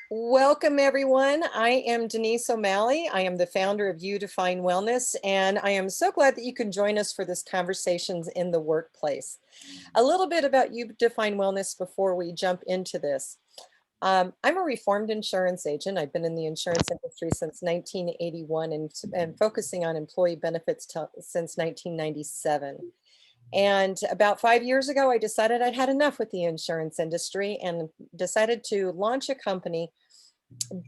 Welcome, everyone. I am Denise O'Malley. I am the founder of You Define Wellness, and I am so glad that you can join us for this Conversations in the Workplace. A little bit about You Define Wellness before we jump into this. I'm a reformed insurance agent. I've been in the insurance industry since 1981 and focusing on employee benefits since 1997. And about 5 years ago, I decided I'd had enough with the insurance industry and decided to launch a company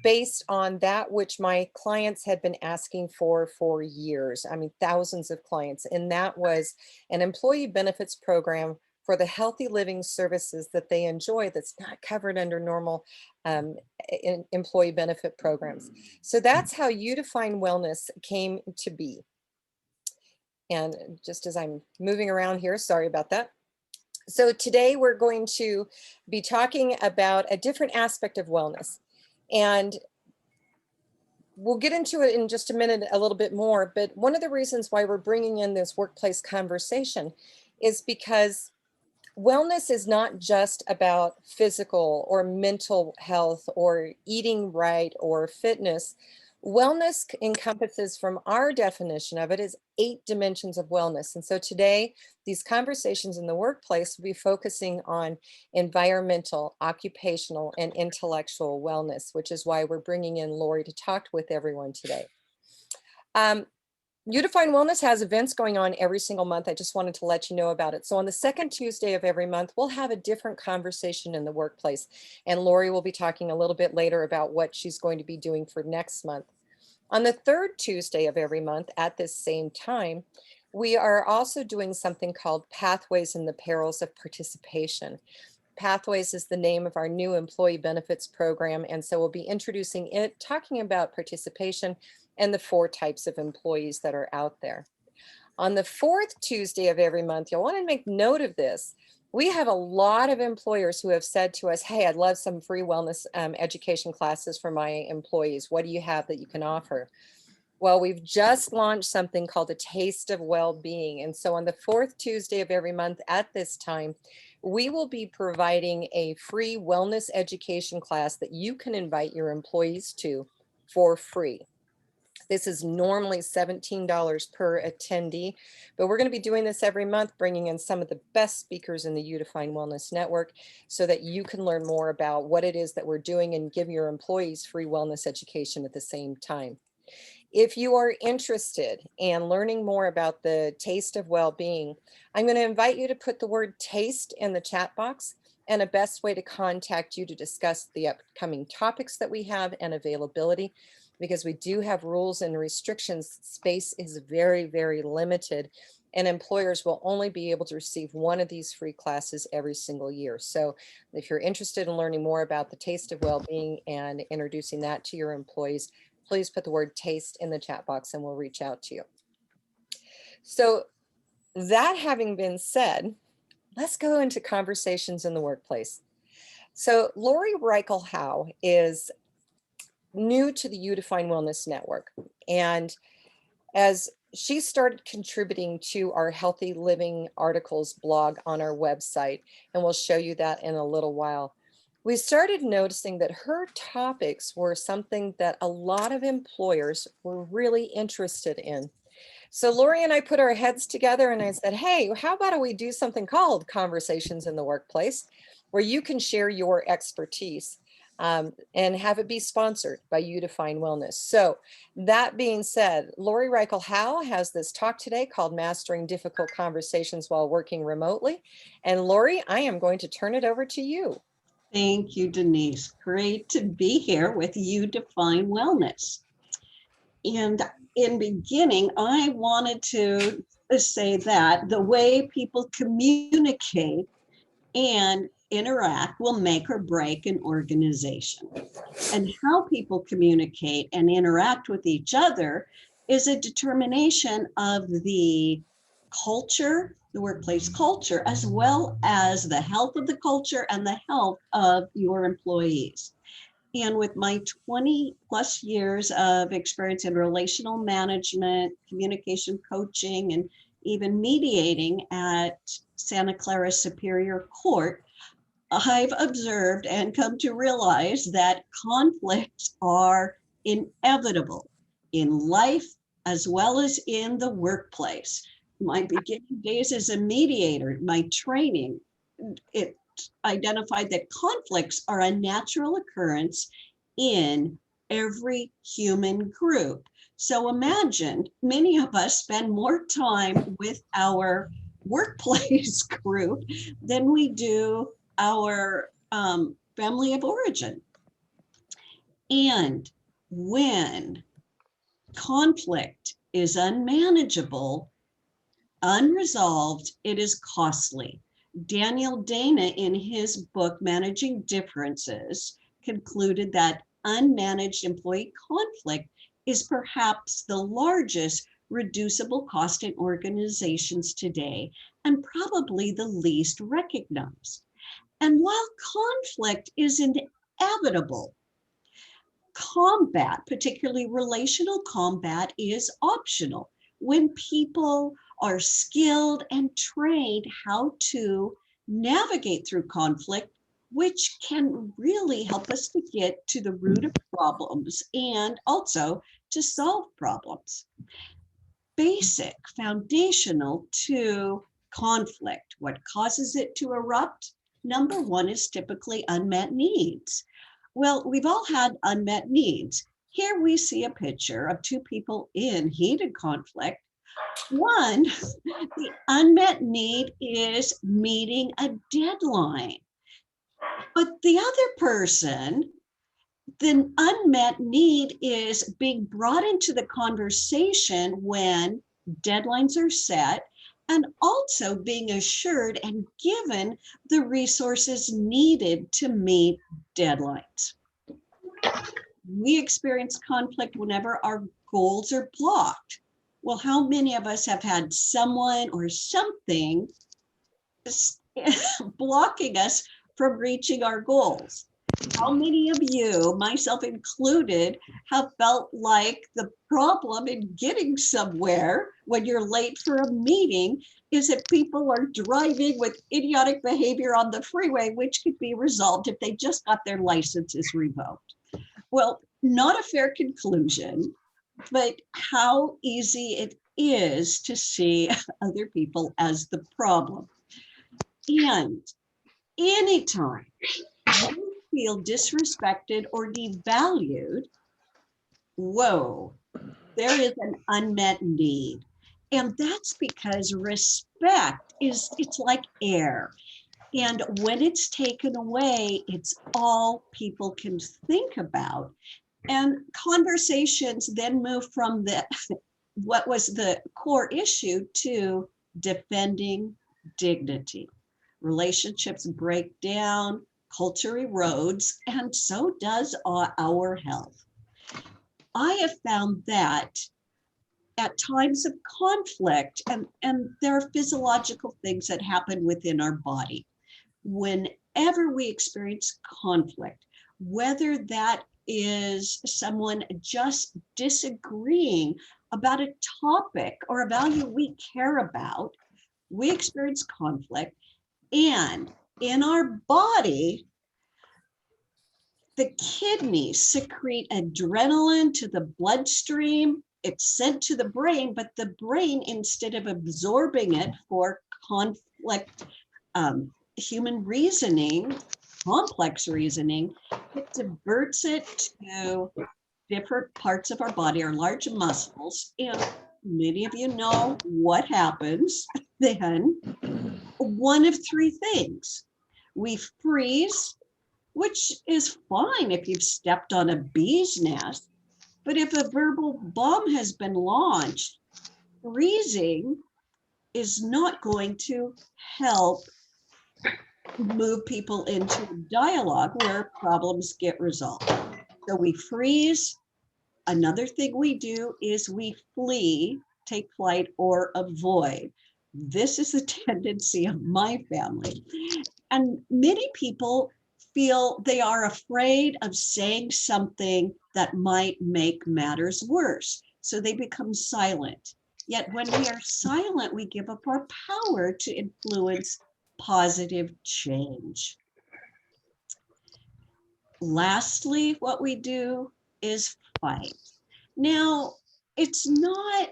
based on that which my clients had been asking for years. I mean, thousands of clients. And that was an employee benefits program for the healthy living services that they enjoy that's not covered under normal um, employee benefit programs. So that's how You Define Wellness came to be. And just as I'm moving around here, sorry about that. So today we're going to be talking about a different aspect of wellness. And we'll get into it in just a minute a little bit more, but one of the reasons why we're bringing in this workplace conversation is because wellness is not just about physical or mental health or eating right or fitness. Wellness encompasses, from our definition of it, is 8 dimensions of wellness. And so today, these conversations in the workplace will be focusing on environmental, occupational, and intellectual wellness, which is why we're bringing in Lori to talk with everyone today. You Define Wellness has events going on every single month. I just wanted to let you know about it. So on the second Tuesday of every month, we'll have a different conversation in the workplace. And Lori will be talking a little bit later about what she's going to be doing for next month. On the third Tuesday of every month at this same time, we are also doing something called Pathways in the Perils of Participation. Pathways is the name of our new employee benefits program. And so we'll be introducing it, talking about participation and the 4 types of employees that are out there. On the fourth Tuesday of every month, you'll want to make note of this. We have a lot of employers who have said to us, hey, I'd love some free wellness education classes for my employees. What do you have that you can offer? Well, we've just launched something called a Taste of Well-Being. And so on the fourth Tuesday of every month at this time, we will be providing a free wellness education class that you can invite your employees to for free. This is normally $17 per attendee, but we're going to be doing this every month, bringing in some of the best speakers in the You Define Wellness Network so that you can learn more about what it is that we're doing and give your employees free wellness education at the same time. If you are interested in learning more about the Taste of Well-Being, I'm going to invite you to put the word taste in the chat box, and a best way to contact you to discuss the upcoming topics that we have and availability, because we do have rules and restrictions. Space is very, very limited, and employers will only be able to receive one of these free classes every single year. So if you're interested in learning more about the Taste of Well-Being and introducing that to your employees, please put the word taste in the chat box and we'll reach out to you. So that having been said, let's go into conversations in the workplace. So Lori Reichel Howe is new to the You Define Wellness Network. And as she started contributing to our Healthy Living articles blog on our website, and we'll show you that in a little while, we started noticing that her topics were something that a lot of employers were really interested in. So Lori and I put our heads together and I said, hey, how about we do something called Conversations in the Workplace, where you can share your expertise and have it be sponsored by You Define Wellness. So that being said, Lori Reichel Howe has this talk today called Mastering Difficult Conversations While Working Remotely. And Lori, I am going to turn it over to you. Thank you, Denise. Great to be here with You Define Wellness. And in beginning, I wanted to say that the way people communicate and interact will make or break an organization. And how people communicate and interact with each other is a determination of the culture, the workplace culture, as well as the health of the culture and the health of your employees. And with my 20 plus years of experience in relational management, communication coaching, and even mediating at Santa Clara Superior Court, I've observed and come to realize that conflicts are inevitable in life as well as in the workplace. My beginning days as a mediator, my training, it identified that conflicts are a natural occurrence in every human group. So imagine many of us spend more time with our workplace group than we do our family of origin. And when conflict is unmanageable, unresolved, it is costly. Daniel Dana, in his book, Managing Differences, concluded that unmanaged employee conflict is perhaps the largest reducible cost in organizations today and probably the least recognized. And while conflict is inevitable, combat, particularly relational combat, is optional. When people are skilled and trained how to navigate through conflict, which can really help us to get to the root of problems and also to solve problems. Basic, foundational to conflict, what causes it to erupt? Number one is typically unmet needs. Well, we've all had unmet needs. Here we see a picture of two people in heated conflict. One, the unmet need is meeting a deadline. But the other person, the unmet need is being brought into the conversation when deadlines are set and also being assured and given the resources needed to meet deadlines. We experience conflict whenever our goals are blocked. Well, how many of us have had someone or something blocking us from reaching our goals? How many of you, myself included, have felt like the problem in getting somewhere when you're late for a meeting is that people are driving with idiotic behavior on the freeway, which could be resolved if they just got their licenses revoked? Well, not a fair conclusion, but how easy it is to see other people as the problem. And anytime you feel disrespected or devalued, whoa, there is an unmet need. And that's because respect it's like air. And when it's taken away, it's all people can think about. And conversations then move from what was the core issue to defending dignity. Relationships break down, culture erodes, and so does our health. I have found that at times of conflict, and there are physiological things that happen within our body. Whenever we experience conflict, whether that is someone just disagreeing about a topic or a value we care about, we experience conflict. And in our body, the kidneys secrete adrenaline to the bloodstream. It's sent to the brain, but the brain, instead of absorbing it for conflict, human reasoning, complex reasoning, it diverts it to different parts of our body, our large muscles. And many of you know what happens then. One of three things. We freeze, which is fine if you've stepped on a bee's nest. But if a verbal bomb has been launched, freezing is not going to help move people into dialogue where problems get resolved. So we freeze. Another thing we do is we flee, take flight, or avoid. This is the tendency of my family. And many people feel they are afraid of saying something that might make matters worse. So they become silent. Yet when we are silent, we give up our power to influence positive change. Lastly, what we do is fight. Now, it's not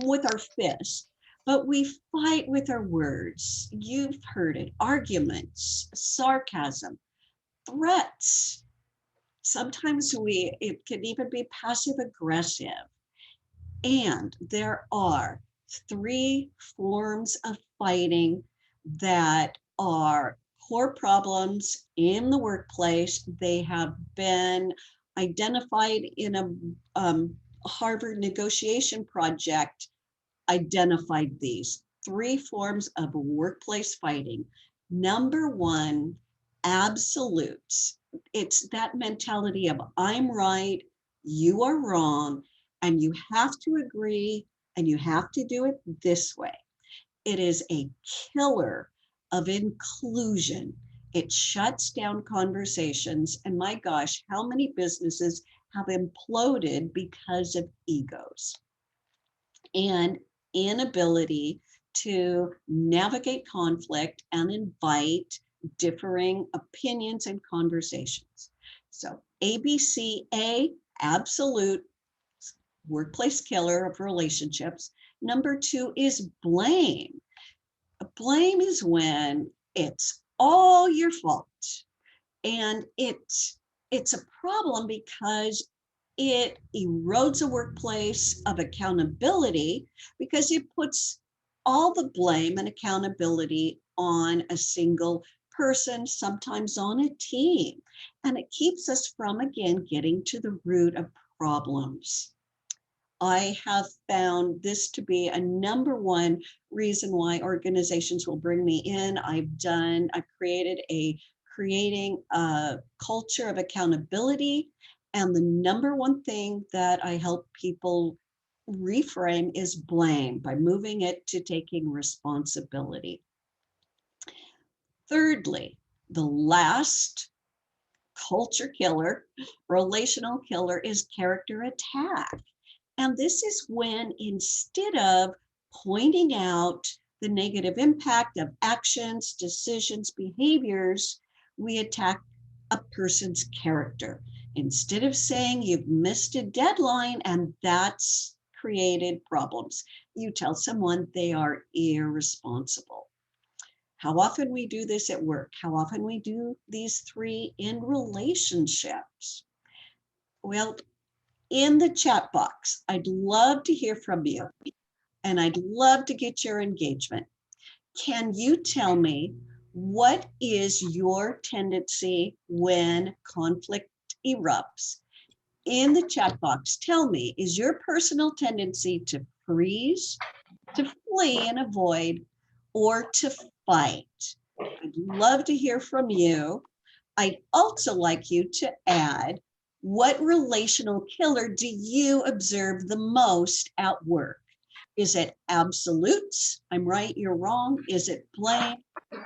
with our fists, but we fight with our words. You've heard it: arguments, sarcasm, threats. Sometimes it can even be passive aggressive. And there are three forms of fighting that are core problems in the workplace. They have been identified in a Harvard negotiation project, identified these three forms of workplace fighting. Number one, absolutes. It's that mentality of I'm right, you are wrong, and you have to agree and you have to do it this way. It is a killer of inclusion. It shuts down conversations. And my gosh, how many businesses have imploded because of egos and inability to navigate conflict and invite differing opinions and conversations. So ABCA, absolute workplace killer of relationships. Number two is blame. Blame is when it's all your fault. And it's a problem because it erodes a workplace of accountability, because it puts all the blame and accountability on a single person, sometimes on a team. And it keeps us from, again, getting to the root of problems. I have found this to be a number one reason why organizations will bring me in. I've creating a culture of accountability. And the number one thing that I help people reframe is blame, by moving it to taking responsibility. Thirdly, the last culture killer, relational killer, is character attack. And this is when, instead of pointing out the negative impact of actions, decisions, behaviors, we attack a person's character. Instead of saying you've missed a deadline and that's created problems, you tell someone they are irresponsible. How often we do this at work, how often we do these three in relationships. Well, in the chat box, I'd love to hear from you, and I'd love to get your engagement. Can you tell me, what is your tendency when conflict erupts? In the chat box, tell me, is your personal tendency to freeze, to flee and avoid, or to fight? I'd love to hear from you. I'd also like you to add, what relational killer do you observe the most at work? Is it absolutes? I'm right, you're wrong. Is it blame?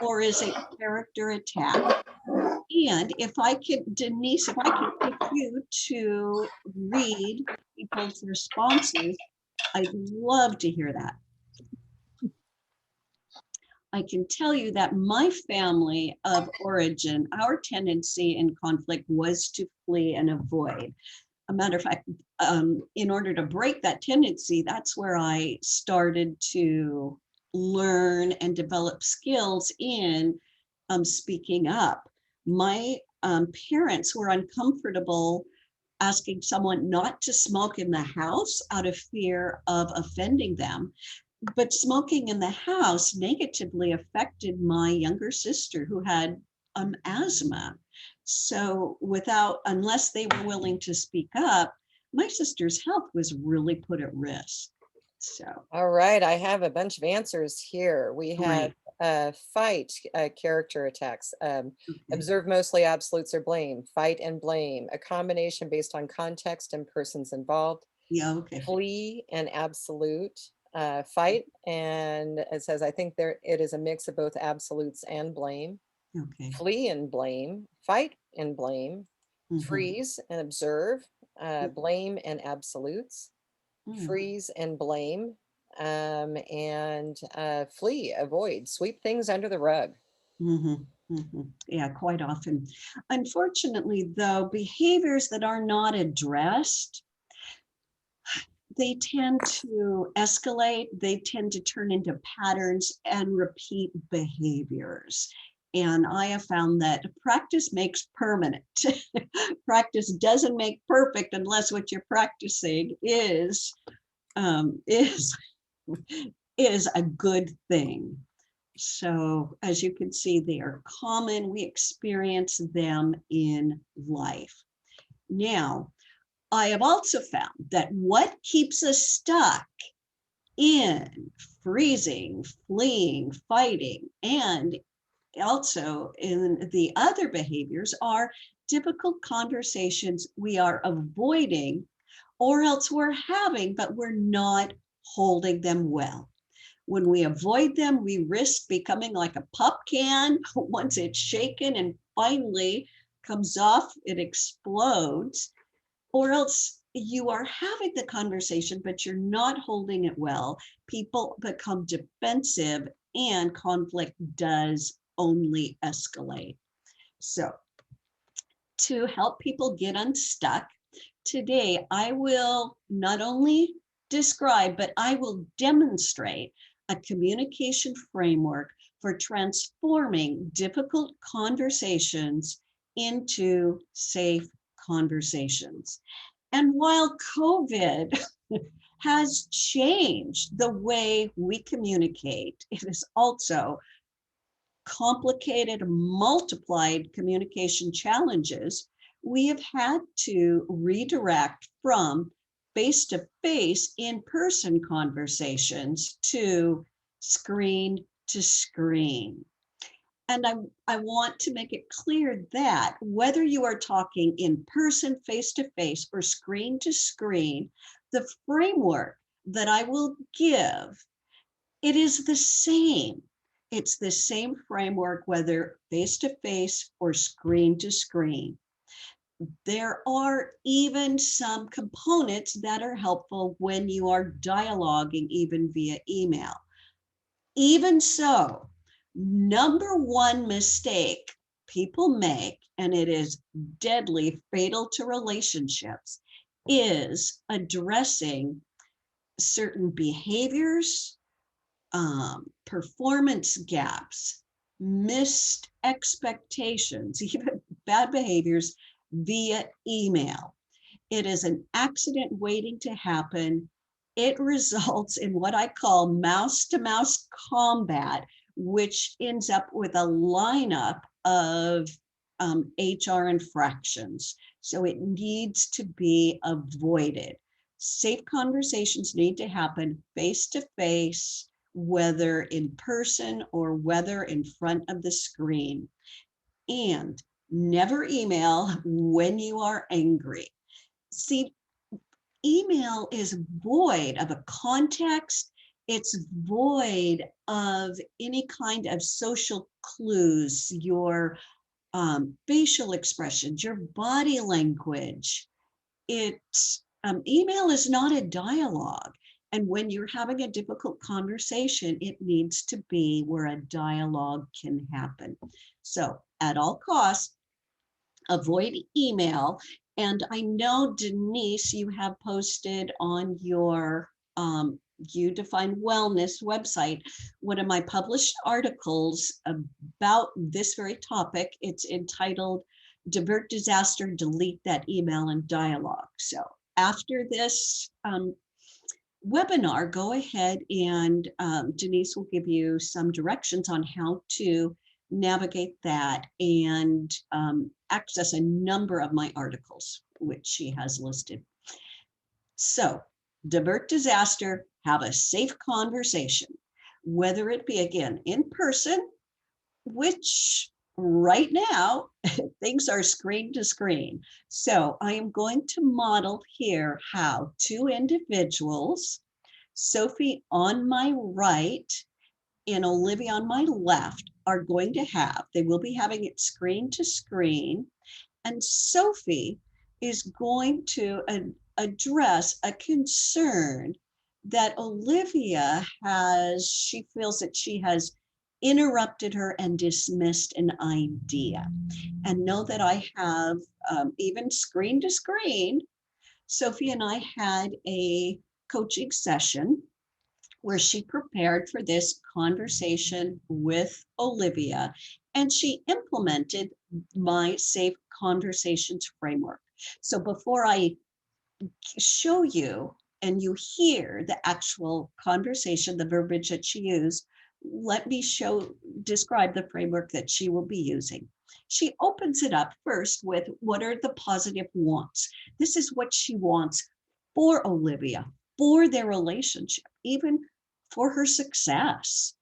Or is it character attack? And if I could, Denise, if I could get you to read people's responses, I'd love to hear that. I can tell you that my family of origin, our tendency in conflict was to flee and avoid. A matter of fact, in order to break that tendency, that's where I started to learn and develop skills in speaking up. My parents were uncomfortable asking someone not to smoke in the house out of fear of offending them. But smoking in the house negatively affected my younger sister, who had asthma. So unless they were willing to speak up, my sister's health was really put at risk. So, All right, I have a bunch of answers here. We have great. fight, character attacks, Okay. observe mostly absolutes or blame, fight and blame, a combination based on context and persons involved, Yeah, okay. flee and absolute, fight, and it says, I think it is a mix of both absolutes and blame, Okay. flee and blame, fight and blame, Mm-hmm. freeze and observe, blame and absolutes, Mm-hmm. freeze and blame, and flee, avoid, sweep things under the rug. Mm-hmm. Yeah, quite often. Unfortunately, though, behaviors that are not addressed, they tend to escalate, they tend to turn into patterns and repeat behaviors. And I have found that practice makes permanent. Practice doesn't make perfect unless what you're practicing um, is is a good thing. So as you can see, they are common. We experience them in life. Now, I have also found that what keeps us stuck in freezing, fleeing, fighting, and also in the other behaviors are difficult conversations we are avoiding, or else we're having, but we're not holding them well. When we avoid them, we risk becoming like a pop can. Once it's shaken and finally comes off, it explodes. Or else you are having the conversation, but you're not holding it well. People become defensive and conflict does only escalate. So, to help people get unstuck, today I will not only describe, but I will demonstrate a communication framework for transforming difficult conversations into safe conversations. And while COVID has changed the way we communicate, it has also complicated, multiplied communication challenges. We have had to redirect from face-to-face, in-person conversations to screen to screen. And I want to make it clear that whether you are talking in person, face to face, or screen to screen, the framework that I will give, it is the same. It's the same framework, whether face to face or screen to screen. There are even some components that are helpful when you are dialoguing, even via email. Even so, number one mistake people make, and it is deadly fatal to relationships, is addressing certain behaviors, performance gaps, missed expectations, even bad behaviors via email. It is an accident waiting to happen. It results in what I call mouse to mouse combat, which ends up with a lineup of HR infractions. So it needs to be avoided. Safe conversations need to happen face to face, whether in person or whether in front of the screen. And never email when you are angry. See, email is void of a context. It's void of any kind of social clues, your facial expressions, your body language. It's email is not a dialogue. And when you're having a difficult conversation, it needs to be where a dialogue can happen. So at all costs, avoid email. And I know, Denise, you have posted on your You Define Wellness website one of my published articles about this very topic. It's entitled Divert Disaster, Delete That Email and Dialogue. So after this webinar, go ahead and Denise will give you some directions on how to navigate that and access a number of my articles, which she has listed. So, divert disaster, have a safe conversation, whether it be again in person, which right now things are screen to screen. So I am going to model here how two individuals, Sophie on my right and Olivia on my left, are going to they will be having it screen to screen. And Sophie is going to address a concern that Olivia has. She feels that she has interrupted her and dismissed an idea. And know that I have, even screen to screen, Sophie and I had a coaching session where she prepared for this conversation with Olivia, and she implemented my safe conversations framework. So before I show you and you hear the actual conversation, the verbiage that she used, let me describe the framework that she will be using. She opens it up first with what are the positive wants. This is what she wants for Olivia, for their relationship, even for her success.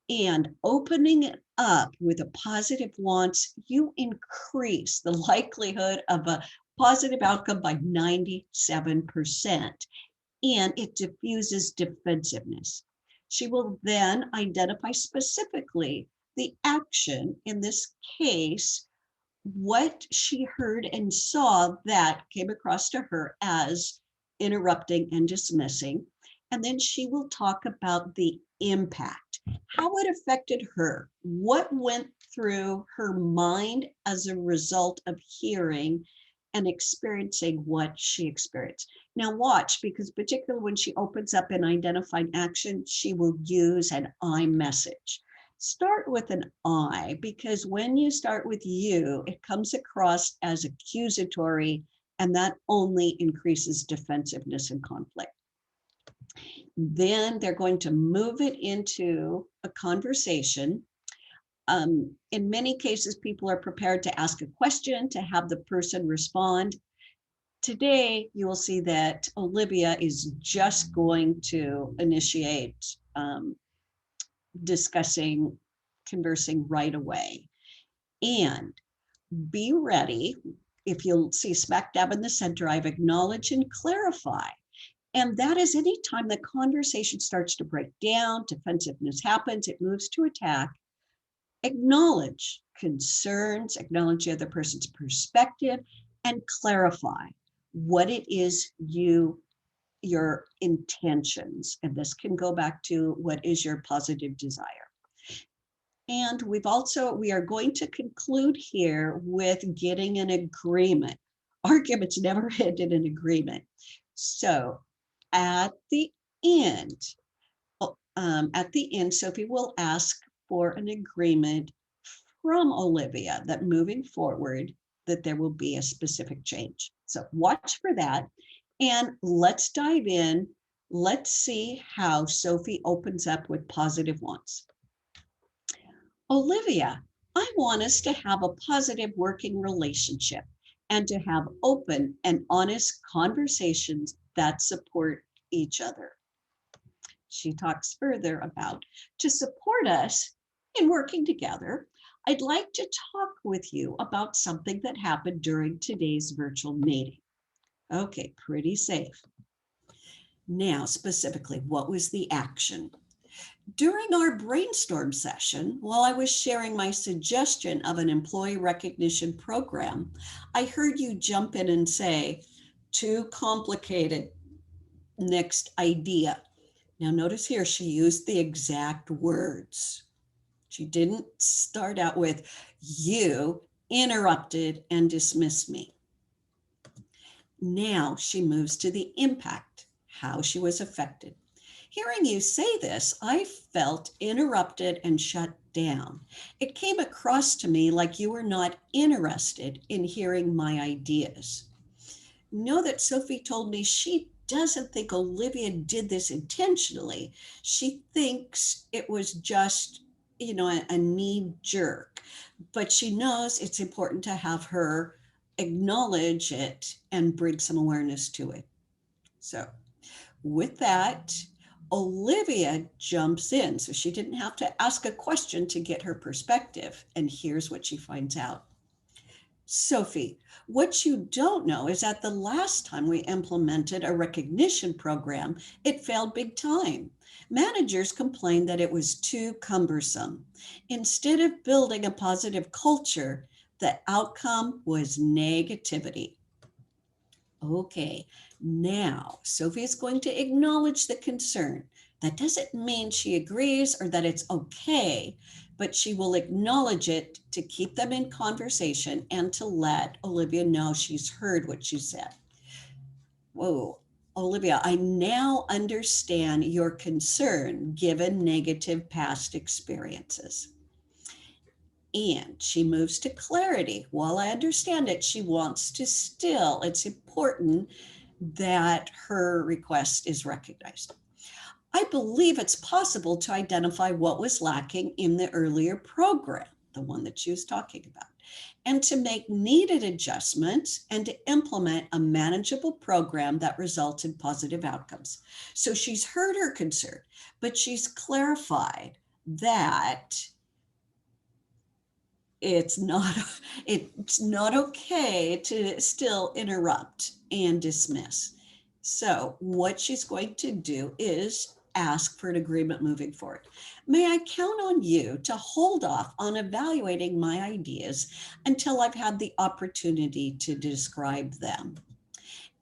And opening it up with a positive wants, you increase the likelihood of a positive outcome by 97%, and it diffuses defensiveness. She will then identify specifically the action, in this case, what she heard and saw that came across to her as interrupting and dismissing. And then she will talk about the impact, how it affected her, what went through her mind as a result of hearing and experiencing what she experienced. Now watch, because particularly when she opens up an identified action, she will use an I message. Start with an I, because when you start with you, it comes across as accusatory, and that only increases defensiveness and conflict. Then they're going to move it into a conversation. In many cases, people are prepared to ask a question, to have the person respond. Today, you will see that Olivia is just going to initiate discussing, conversing right away. And be ready. If you'll see smack dab in the center, I've acknowledged and clarify. And that is anytime the conversation starts to break down, defensiveness happens, it moves to attack. Acknowledge concerns, acknowledge the other person's perspective, and clarify what it is your intentions. And this can go back to what is your positive desire. And we are going to conclude here with getting an agreement. Arguments never end in an agreement. So at the end, Sophie will ask for an agreement from Olivia that moving forward, that there will be a specific change. So watch for that. And let's dive in. Let's see how Sophie opens up with positive wants. Olivia, I want us to have a positive working relationship and to have open and honest conversations that support each other. She talks further about, to support us in working together, I'd like to talk with you about something that happened during today's virtual meeting. Okay, pretty safe. Now, specifically, what was the action? During our brainstorm session, while I was sharing my suggestion of an employee recognition program, I heard you jump in and say, too complicated. Next idea. Now notice here, she used the exact words. She didn't start out with, you interrupted and dismissed me. Now she moves to the impact, how she was affected. Hearing you say this, I felt interrupted and shut down. It came across to me like you were not interested in hearing my ideas. Know that Sophie told me she doesn't think Olivia did this intentionally. She thinks it was just, a knee jerk, but she knows it's important to have her acknowledge it and bring some awareness to it. So with that, Olivia jumps in. So she didn't have to ask a question to get her perspective. And here's what she finds out. Sophie, what you don't know is that the last time we implemented a recognition program, it failed big time. Managers complained that it was too cumbersome. Instead of building a positive culture, the outcome was negativity. Okay, now Sophie is going to acknowledge the concern. That doesn't mean she agrees or that it's okay, but she will acknowledge it to keep them in conversation and to let Olivia know she's heard what you said. Whoa, Olivia, I now understand your concern given negative past experiences. And she moves to clarity. While I understand it, she wants to still, it's important that her request is recognized. I believe it's possible to identify what was lacking in the earlier program, the one that she was talking about, and to make needed adjustments and to implement a manageable program that results in positive outcomes. So she's heard her concern, but she's clarified that it's not it's not okay to still interrupt and dismiss. So what she's going to do is ask for an agreement moving forward. May I count on you to hold off on evaluating my ideas until I've had the opportunity to describe them?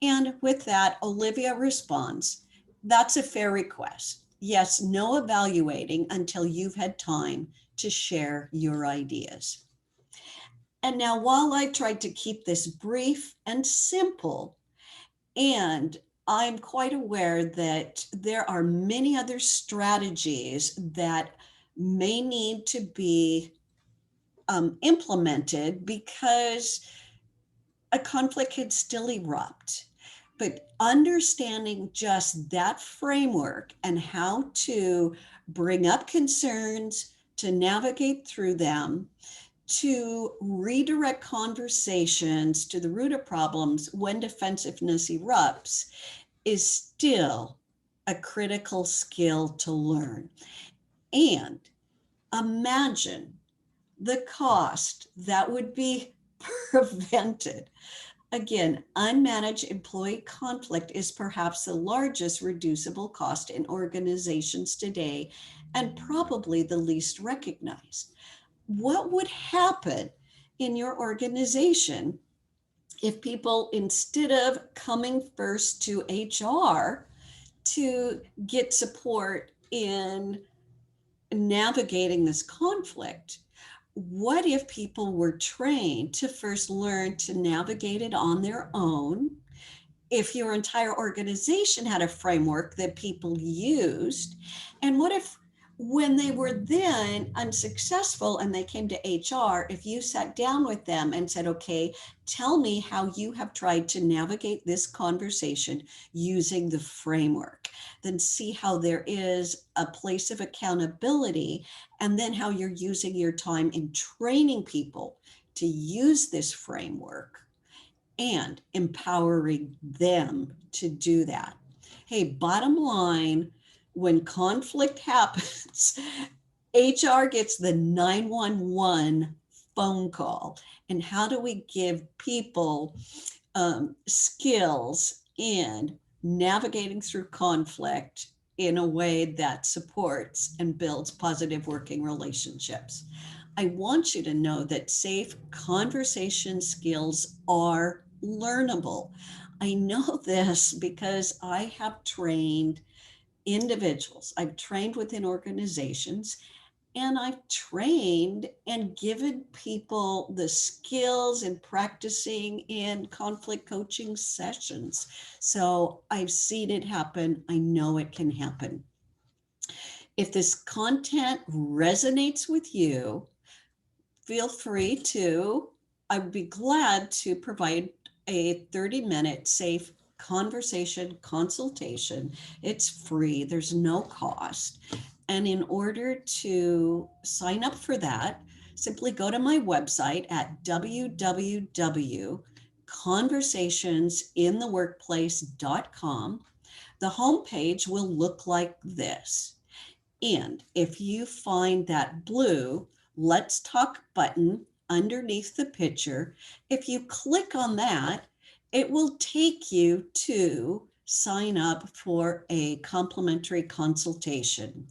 And with that, Olivia responds, that's a fair request. Yes, no evaluating until you've had time to share your ideas. And now, while I tried to keep this brief and simple, and I'm quite aware that there are many other strategies that may need to be implemented because a conflict could still erupt. But understanding just that framework and how to bring up concerns, to navigate through them, to redirect conversations to the root of problems when defensiveness erupts is still a critical skill to learn. And imagine the cost that would be prevented. Again, unmanaged employee conflict is perhaps the largest reducible cost in organizations today and probably the least recognized. What would happen in your organization if people, instead of coming first to HR to get support in navigating this conflict, what if people were trained to first learn to navigate it on their own? If your entire organization had a framework that people used, and what if when they were then unsuccessful and they came to HR, if you sat down with them and said, okay, tell me how you have tried to navigate this conversation using the framework, then see how there is a place of accountability, and then how you're using your time in training people to use this framework and empowering them to do that. Hey, bottom line, when conflict happens, HR gets the 911 phone call. And how do we give people skills in navigating through conflict in a way that supports and builds positive working relationships? I want you to know that safe conversation skills are learnable. I know this because I have trained individuals, I've trained within organizations, and I've trained and given people the skills and practicing in conflict coaching sessions. So I've seen it happen. I know it can happen. If this content resonates with you, feel free to, I would be glad to provide a 30-minute safe conversation consultation. It's free, there's no cost. And in order to sign up for that, simply go to my website at www.conversationsintheworkplace.com. The homepage will look like this. And if you find that blue Let's Talk button underneath the picture, if you click on that, it will take you to sign up for a complimentary consultation.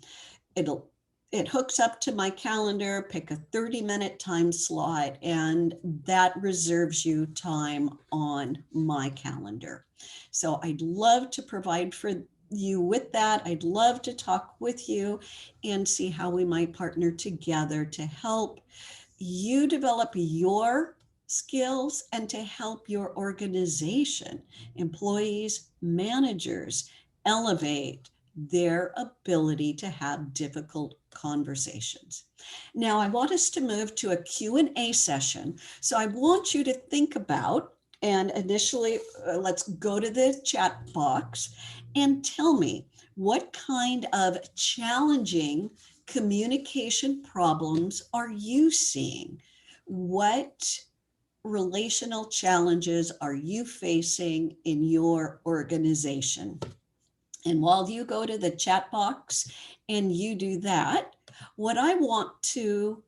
It hooks up to my calendar, pick a 30-minute time slot, and that reserves you time on my calendar. So I'd love to provide for you with that. I'd love to talk with you and see how we might partner together to help you develop your skills and to help your organization, employees, managers elevate their ability to have difficult conversations. Now, I want us to move to a Q&A session. So I want you to think about, and initially, let's go to the chat box and tell me what kind of challenging communication problems are you seeing? What relational challenges are you facing in your organization? And while you go to the chat box and you do that, what I want you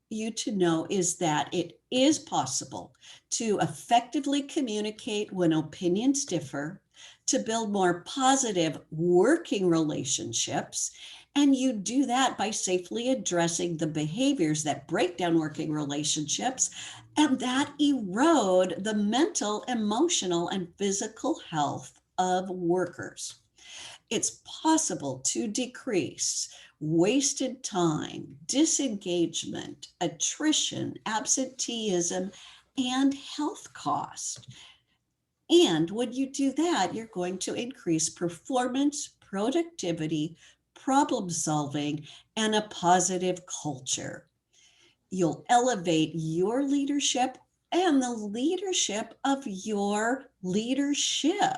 to know is that it is possible to effectively communicate when opinions differ, to build more positive working relationships. And you do that by safely addressing the behaviors that break down working relationships and that erode the mental, emotional, and physical health of workers. It's possible to decrease wasted time, disengagement, attrition, absenteeism, and health cost. And when you do that, you're going to increase performance, productivity, problem solving, and a positive culture. You'll elevate your leadership and the leadership of your leadership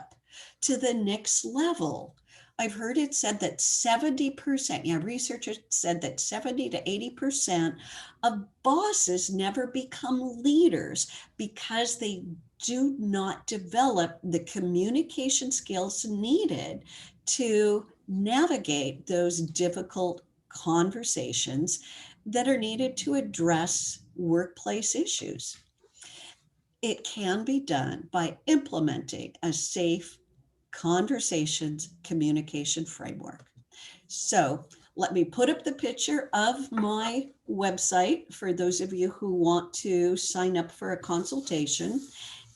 to the next level. I've heard it said that 70%, yeah, researchers said that 70 to 80% of bosses never become leaders because they do not develop the communication skills needed to navigate those difficult conversations that are needed to address workplace issues. It can be done by implementing a safe conversations communication framework. So let me put up the picture of my website for those of you who want to sign up for a consultation.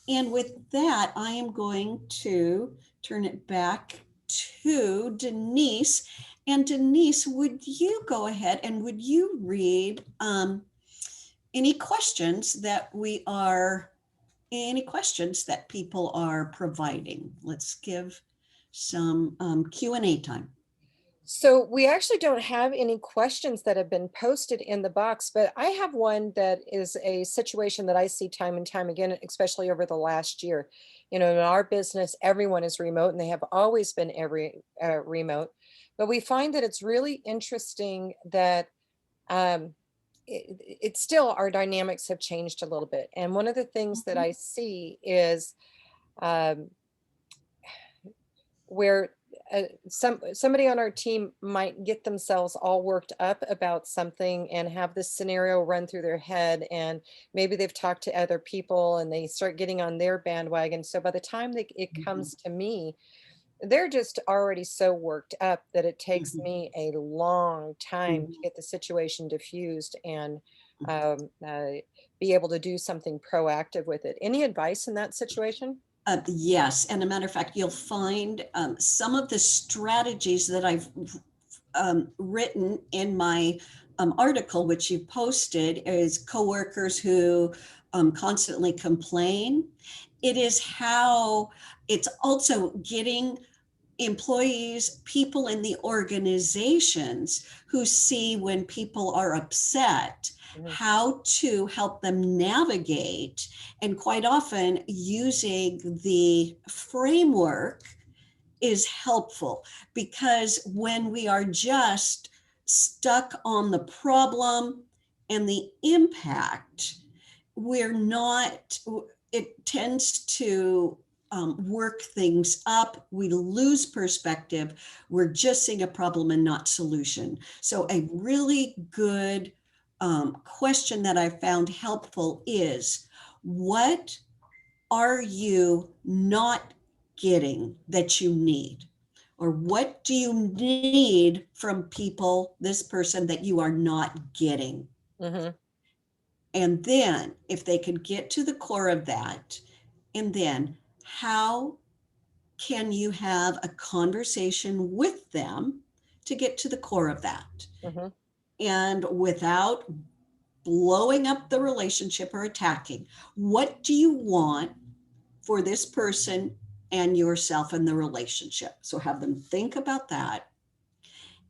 And with that, I am going to turn it back to Denise. And Denise, would you go ahead and would you read any questions that any questions that people are providing? Let's give some Q&A time. So we actually don't have any questions that have been posted in the box, but I have one that is a situation that I see time and time again, especially over the last year. In our business, everyone is remote and they have always been remote. But we find that it's really interesting that it's still our dynamics have changed a little bit. And one of the things that I see is um, where somebody on our team might get themselves all worked up about something and have this scenario run through their head, and maybe they've talked to other people and they start getting on their bandwagon, so by the time it Mhm, comes to me, they're just already so worked up that it takes mhm, me a long time to mhm. get the situation diffused and be able to do something proactive with it. Any advice in that situation? Yes, and a matter of fact, you'll find some of the strategies that I've written in my article, which you posted, is coworkers who constantly complain. It is how it's also getting employees, people in the organizations who see when people are upset, Mhm, how to help them navigate, and quite often using the framework is helpful, because when we are just stuck on the problem and the impact, we're not, it tends to work things up. We lose perspective. We're just seeing a problem and not solution. So a really good question that I found helpful is, what are you not getting that you need? Or what do you need from people, this person, that you are not getting? mhm, And then if they could get to the core of that, and then how can you have a conversation with them to get to the core of that? Mhm. And without blowing up the relationship or attacking, what do you want for this person and yourself in the relationship? So have them think about that.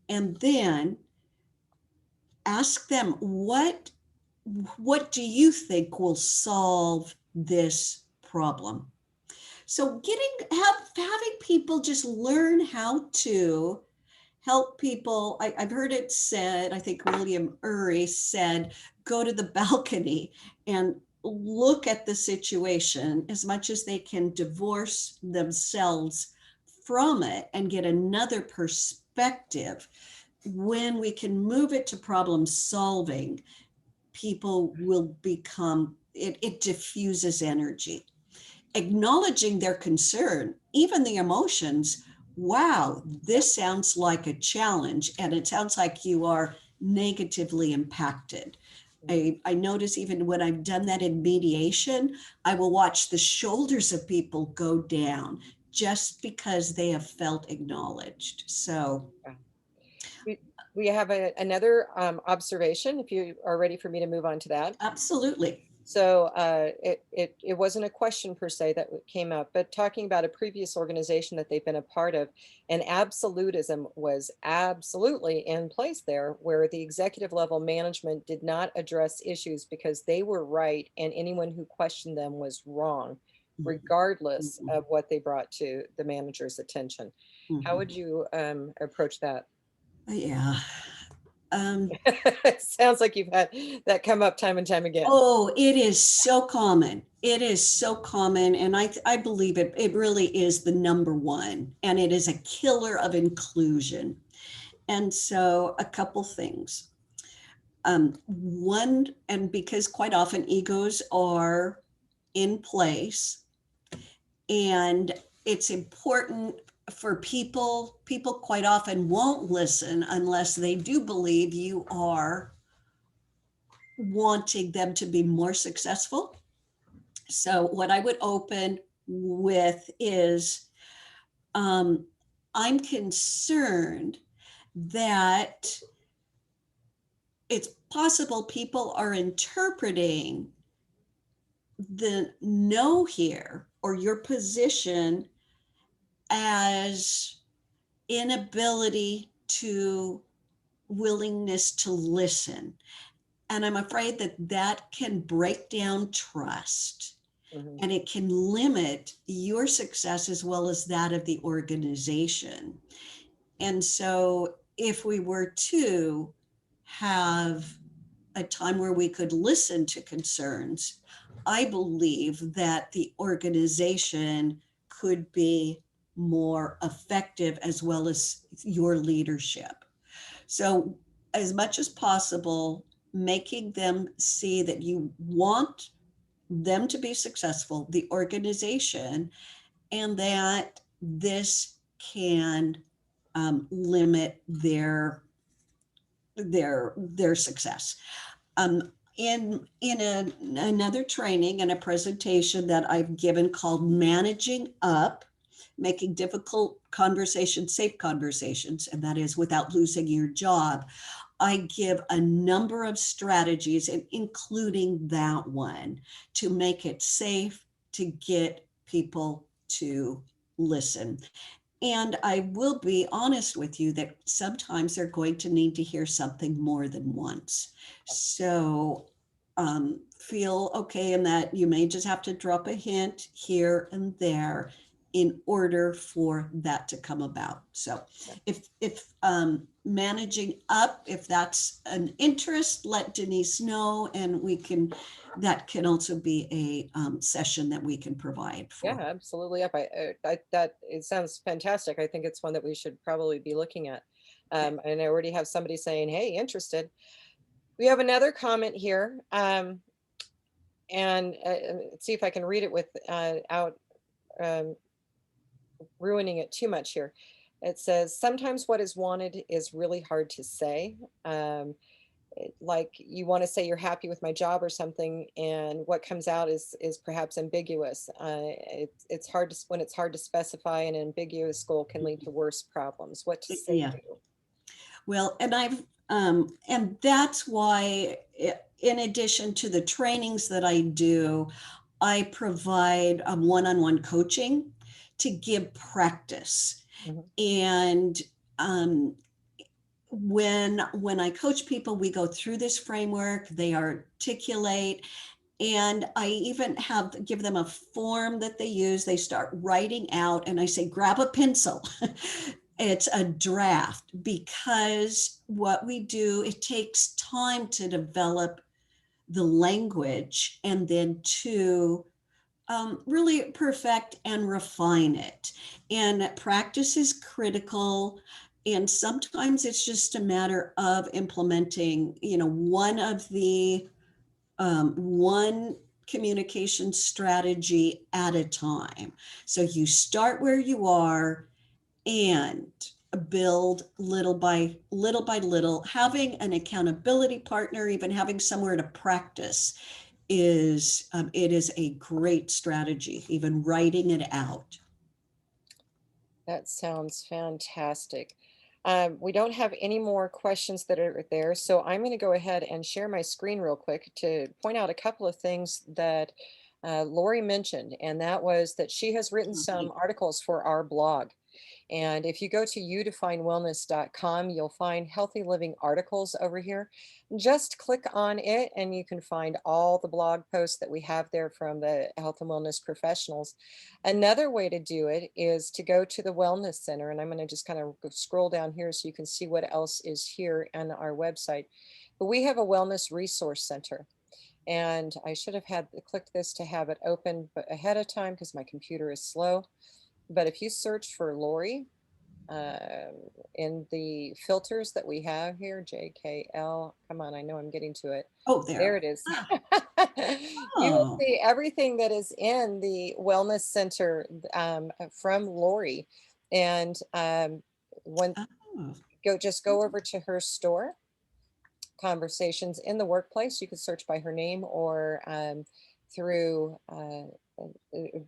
And then ask them, what do you think will solve this problem? So having people just learn how to help people. I've heard it said, I think William Ury said, go to the balcony and look at the situation as much as they can, divorce themselves from it and get another perspective. When we can move it to problem solving, people will become, it diffuses energy. Acknowledging their concern, even the emotions. Wow, this sounds like a challenge, and it sounds like you are negatively impacted. I notice even when I've done that in mediation, I will watch the shoulders of people go down just because they have felt acknowledged. So, Yeah. We we have another observation, if you are ready for me to move on to that. absolutely. So it wasn't a question per se that came up, but talking about a previous organization that they've been a part of, and absolutism was absolutely in place there, where the executive level management did not address issues because they were right, and anyone who questioned them was wrong, regardless Mhm, of what they brought to the manager's attention. How mhm. would you approach that? Yeah. Um, It sounds like you've had that come up time and time again. Oh, it is so common. It is so common. And I believe it really is the number one, and it is a killer of inclusion. And so, a couple things. One, and because quite often egos are in place, and it's important for people quite often won't listen unless they do believe you are wanting them to be more successful. So, what I would open with is, um, I'm concerned that it's possible people are interpreting the no here or your position as inability to willingness to listen. And I'm afraid that that can break down trust, Mhm. and it can limit your success as well as that of the organization. And so, if we were to have a time where we could listen to concerns, I believe that the organization could be more effective as well as your leadership. So, as much as possible, making them see that you want them to be successful, the organization, and that this can limit their success. Another training and a presentation that I've given called "Managing Up," making difficult conversations safe conversations, and that is without losing your job. I give a number of strategies, and including that one, to make it safe to get people to listen. And I will be honest with you that sometimes they're going to need to hear something more than once. So feel okay in that you may just have to drop a hint here and there in order for that to come about. So if managing up, if that's an interest, let Denise know, and that can also be a session that we can provide Yeah, for her. absolutely. Up. That it sounds fantastic. I think it's one that we should probably be looking at. And I already have somebody saying, "Hey, interested." We have another comment here, and let's see if I can read it without um, ruining it too much here. It says, "Sometimes what is wanted is really hard to say." like you want to say you're happy with my job or something, and what comes out is perhaps ambiguous. It's hard to when it's hard to specify, an ambiguous goal can lead to worse problems. What to say Yeah. to? Well, and that's why, in addition to the trainings that I do, I provide one-on-one coaching to give practice. Mhm. And um, when I coach people, we go through this framework, they articulate, and I even give them a form that they use. They start writing out, and I say, grab a pencil. It's a draft, because what we do, it takes time to develop the language and then to really perfect and refine it. And practice is critical. And sometimes it's just a matter of implementing, one communication strategy at a time. So you start where you are and build little by little. Having an accountability partner, even having somewhere to practice, it is a great strategy, even writing it out. That sounds fantastic. We don't have any more questions that are there, so I'm going to go ahead and share my screen real quick to point out a couple of things that Lori mentioned, and that was that she has written some articles for our blog. And if you go to youdefinewellness.com, you'll find healthy living articles over here. Just click on it and you can find all the blog posts that we have there from the health and wellness professionals. Another way to do it is to go to the Wellness Center. And I'm going to just kind of scroll down here so you can see what else is here on our website. But we have a Wellness Resource Center. And I should have had clicked this to have it open ahead of time because my computer is slow. But if you search for Lori uh, in the filters that we have here, JKL, come on, I know I'm getting to it. Oh, There there. it is. Ah, You will oh, see everything that is in the Wellness Center from Lori. And when oh, just go over to her store, Conversations in the Workplace. You can search by her name or through a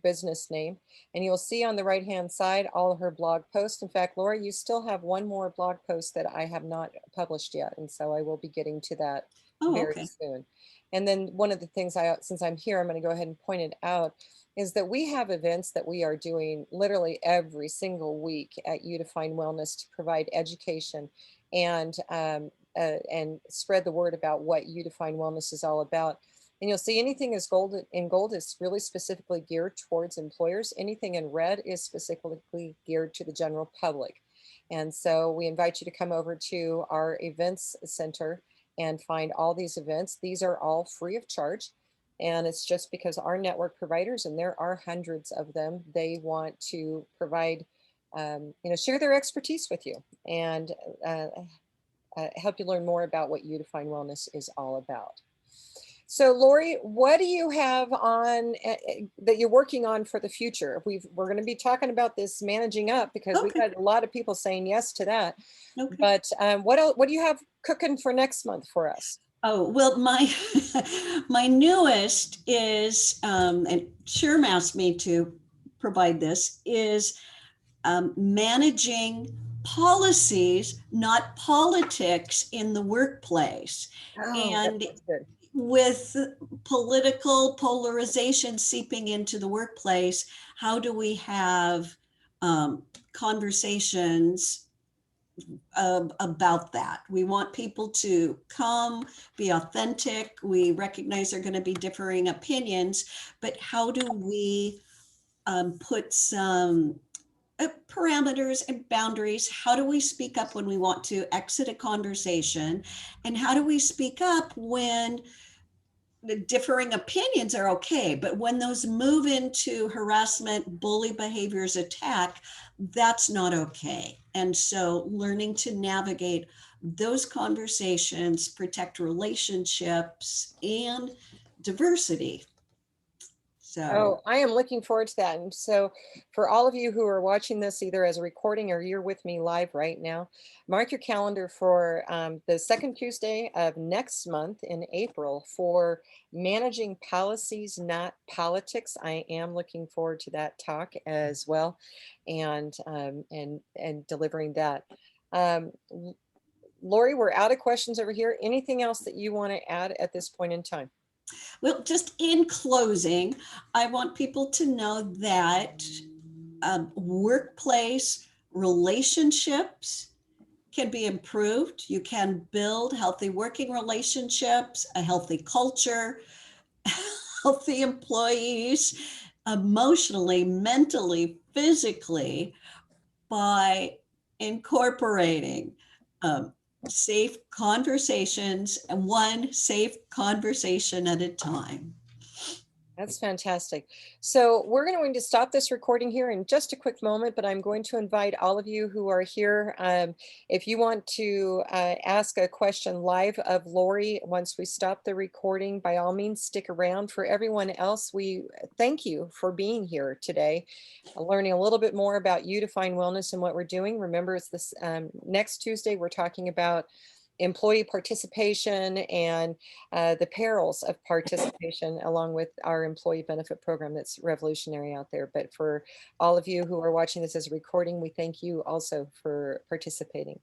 business name. And you'll see on the right-hand side all of her blog posts. In fact, Laura, you still have one more blog post that I have not published yet. And so I will be getting to that oh, very okay. soon. And then one of the things since I'm here, I'm going to go ahead and point it out, is that we have events that we are doing literally every single week at You Define Wellness to provide education and spread the word about what You Define Wellness is all about. And you'll see anything is gold in gold is really specifically geared towards employers. Anything in red is specifically geared to the general public. And so we invite you to come over to our events center and find all these events. These are all free of charge. And it's just because our network providers, and there are hundreds of them, they want to provide, share their expertise with you and help you learn more about what You Define Wellness is all about. So, Lori, what do you have on that you're working on for the future? We're going to be talking about this managing up because we've Okay. had a lot of people saying yes to that. Okay. But what else? What do you have cooking for next month for us? Oh, well, my my newest is, and Sherm asked me to provide this, is managing policies, not politics, in the workplace. Oh, that And sounds good. with political polarization seeping into the workplace, how do we have conversations about that? We want people to come, be authentic. We recognize there are going to be differing opinions, but how do we put some parameters and boundaries? How do we speak up when we want to exit a conversation? And how do we speak up when the differing opinions are okay, but when those move into harassment, bully behaviors, attack, that's not okay. And so learning to navigate those conversations, protect relationships and diversity. So, Oh, I am looking forward to that. And so, for all of you who are watching this either as a recording or you're with me live right now, mark your calendar for the second Tuesday of next month in April for managing policies, not politics. I am looking forward to that talk as well, and delivering that. L- Lori, we're out of questions over here. Anything else that you want to add at this point in time? well, just in closing, I want people to know that workplace relationships can be improved. You can build healthy working relationships, a healthy culture, healthy employees, emotionally, mentally, physically, by incorporating um, safe conversations and one safe conversation at a time. That's fantastic. So we're going to stop this recording here in just a quick moment, but I'm going to invite all of you who are here. If you want to ask a question live of Lori once we stop the recording, by all means, stick around. For everyone else, we thank you for being here today, learning a little bit more about You Define Wellness and what we're doing. Remember, it's this next Tuesday, we're talking about employee participation and the perils of participation, along with our employee benefit program that's revolutionary out there. But for all of you who are watching this as a recording, we thank you also for participating.